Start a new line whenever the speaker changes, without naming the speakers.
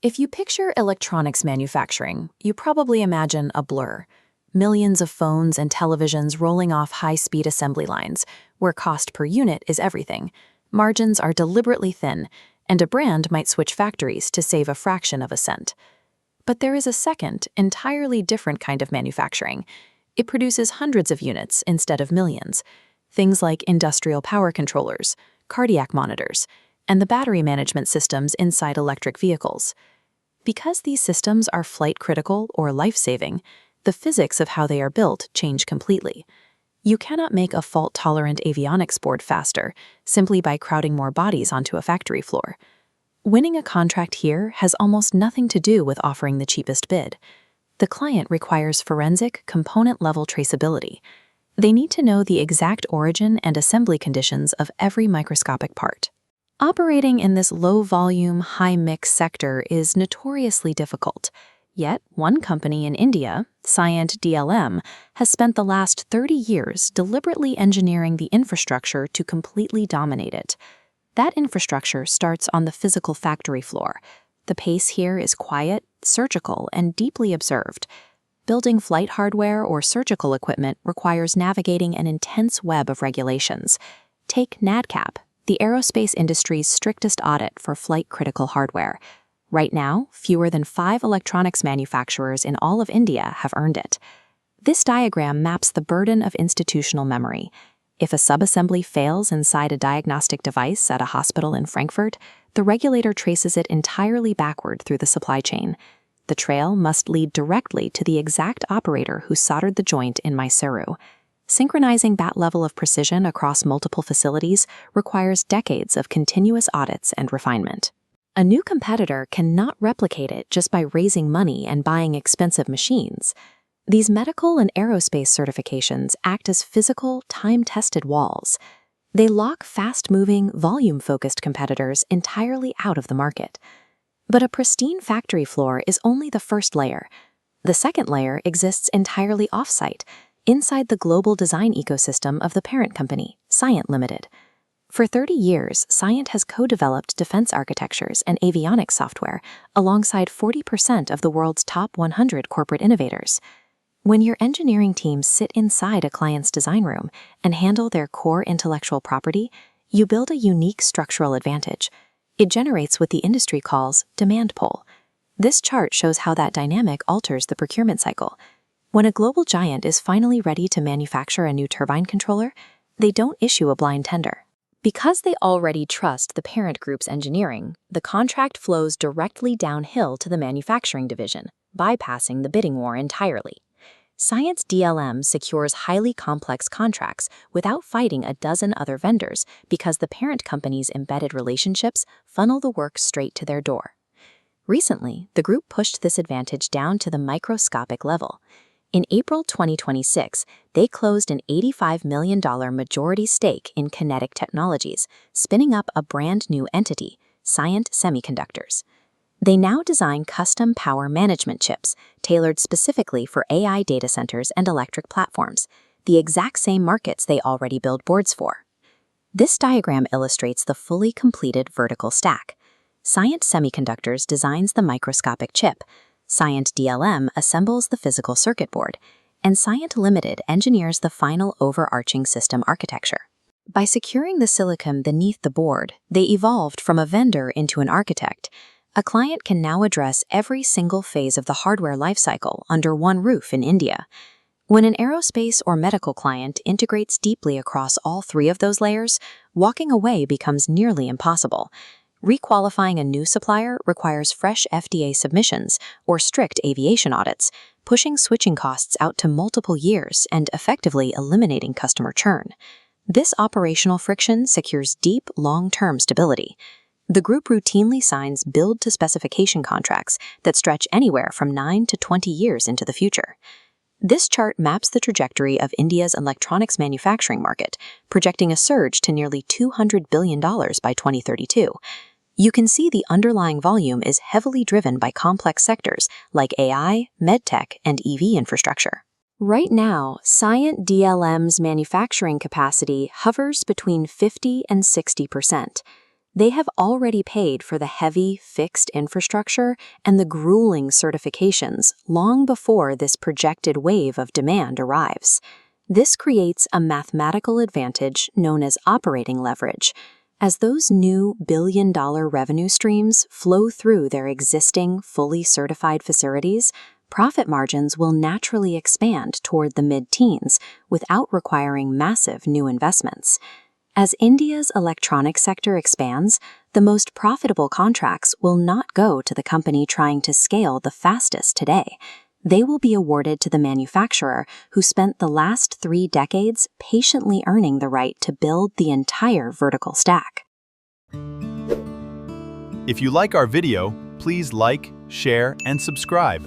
If you picture electronics manufacturing, you probably imagine a blur. Millions of phones and televisions rolling off high-speed assembly lines, where cost per unit is everything. Margins are deliberately thin, and a brand might switch factories to save a fraction of a cent. But there is a second, entirely different kind of manufacturing. It produces hundreds of units instead of millions. Things like industrial power controllers, cardiac monitors, and the battery management systems inside electric vehicles. Because these systems are flight-critical or life-saving, the physics of how they are built change completely. You cannot make a fault-tolerant avionics board faster simply by crowding more bodies onto a factory floor. Winning a contract here has almost nothing to do with offering the cheapest bid. The client requires forensic, component-level traceability. They need to know the exact origin and assembly conditions of every microscopic part. Operating in this low-volume, high-mix sector is notoriously difficult. Yet, one company in India, Cyient DLM, has spent the last 30 years deliberately engineering the infrastructure to completely dominate it. That infrastructure starts on the physical factory floor. The pace here is quiet, surgical, and deeply observed. Building flight hardware or surgical equipment requires navigating an intense web of regulations. Take NADCAP, the aerospace industry's strictest audit for flight-critical hardware. Right now, fewer than 5 electronics manufacturers in all of India have earned it. This diagram maps the burden of institutional memory. If a subassembly fails inside a diagnostic device at a hospital in Frankfurt, the regulator traces it entirely backward through the supply chain. The trail must lead directly to the exact operator who soldered the joint in Mysuru. Synchronizing that level of precision across multiple facilities requires decades of continuous audits and refinement. A new competitor cannot replicate it just by raising money and buying expensive machines. These medical and aerospace certifications act as physical, time-tested walls. They lock fast-moving, volume-focused competitors entirely out of the market. But a pristine factory floor is only the first layer. The second layer exists entirely off-site, inside the global design ecosystem of the parent company, Cyient Limited. For 30 years, Cyient has co-developed defense architectures and avionics software alongside 40% of the world's top 100 corporate innovators. When your engineering teams sit inside a client's design room and handle their core intellectual property, you build a unique structural advantage. It generates what the industry calls demand pull. This chart shows how that dynamic alters the procurement cycle. When a global giant is finally ready to manufacture a new turbine controller, they don't issue a blind tender. Because they already trust the parent group's engineering, the contract flows directly downhill to the manufacturing division, bypassing the bidding war entirely. Cyient DLM secures highly complex contracts without fighting a dozen other vendors because the parent company's embedded relationships funnel the work straight to their door. Recently, the group pushed this advantage down to the microscopic level. In April 2026, they closed an $85 million majority stake in Kinetic Technologies, spinning up a brand new entity, Cyient Semiconductors. They now design custom power management chips, tailored specifically for AI data centers and electric platforms, the exact same markets they already build boards for. This diagram illustrates the fully completed vertical stack. Cyient Semiconductors designs the microscopic chip, Cyient DLM assembles the physical circuit board, and Cyient Limited engineers the final overarching system architecture. By securing the silicon beneath the board, they evolved from a vendor into an architect. A client can now address every single phase of the hardware lifecycle under one roof in India. When an aerospace or medical client integrates deeply across all 3 of those layers, walking away becomes nearly impossible. Requalifying a new supplier requires fresh FDA submissions or strict aviation audits, pushing switching costs out to multiple years and effectively eliminating customer churn. This operational friction secures deep, long-term stability. The group routinely signs build-to-specification contracts that stretch anywhere from 9 to 20 years into the future. This chart maps the trajectory of India's electronics manufacturing market, projecting a surge to nearly $200 billion by 2032. You can see the underlying volume is heavily driven by complex sectors like AI, medtech, and EV infrastructure. Right now, Cyient DLM's manufacturing capacity hovers between 50 and 60%. They have already paid for the heavy, fixed infrastructure and the grueling certifications long before this projected wave of demand arrives. This creates a mathematical advantage known as operating leverage. As those new billion-dollar revenue streams flow through their existing, fully certified facilities, profit margins will naturally expand toward the mid-teens without requiring massive new investments. As India's electronics sector expands, the most profitable contracts will not go to the company trying to scale the fastest today. They will be awarded to the manufacturer who spent the last 3 decades patiently earning the right to build the entire vertical stack.
If you like our video, please like, share, and subscribe.